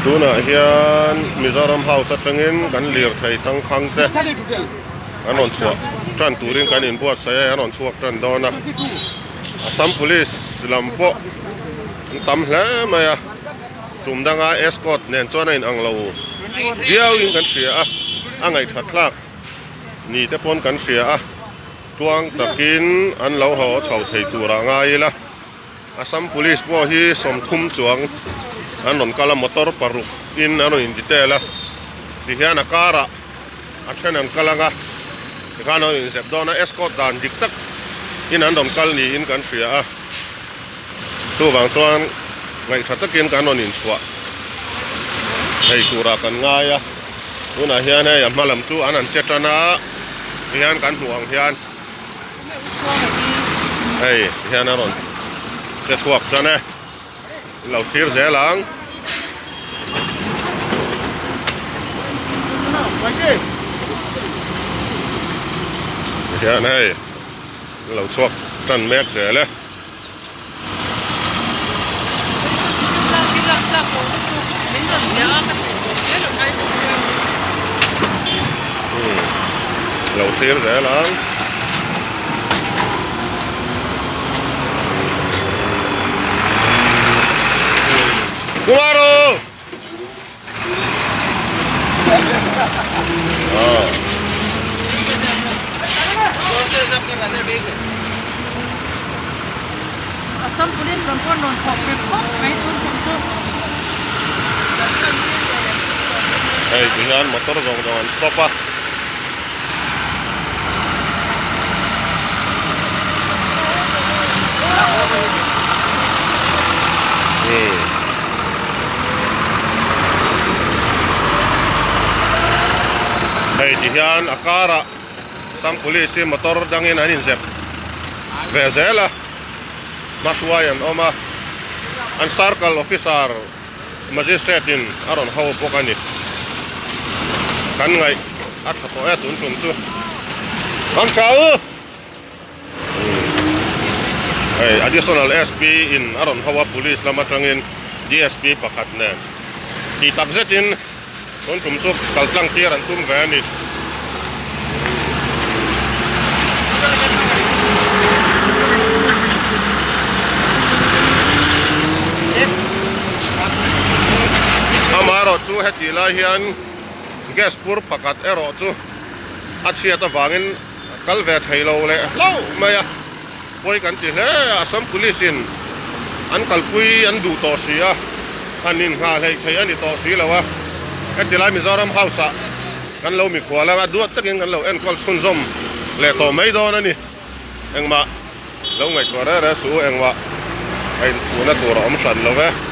tuna hian Mizoram House Atangin kan Lirthei tangkhangte anon Chhuah tran turin kan in buat saya anon chuak tran dona Assam Police lampo tam hle maya tumdanga escort nen chona in anglo diau in kan sia angai thatlak ni te pon kan sia tuang takin an lo ho chau thei tura ngai la Assam Police po hi som thum chuang anon kala motor paruk in anon in ditela di hian akara action an kalanga kano in sep dona escort dan diktak in andon kal ni in kan sia tu bang tuan ngai thatakin kanon in Chhuah thei tura kan ngaya tuna hian he malam tu anan chetana hian kan huang hian hei hian aron Chhuah chane lau thir zelang hian hei lau Chhuah chan mek zele lau thir zelang Kumaro! Assam Police lampon non thok pe pok mai tun chom chom. Hey, jangan motor jangan stop ah. Hey, dihan akara Assam Police motor dangin anin zep vezela maswayan oma an circle officer magistrate in aron hawo pokani kan ngai at to etun tun tu bang chau hey additional SP in aron hawa police lamatangin DSP pakat na di tabzetin kon tumsuk kaltlang tiran tum vani amaro chu hetila hian gas pur pakat ero chu achia ta wangin kalve thailo le lo maya poi kan ti le Assam Police in an kalpui an du to sia anin ha lei thei ani to si lawa etila Mizoram House kan lo mi khwala duat takin kan lo en kol sunzom le to mai do na ni engma lo ngai ko ra su engwa ai una tur om san lo ve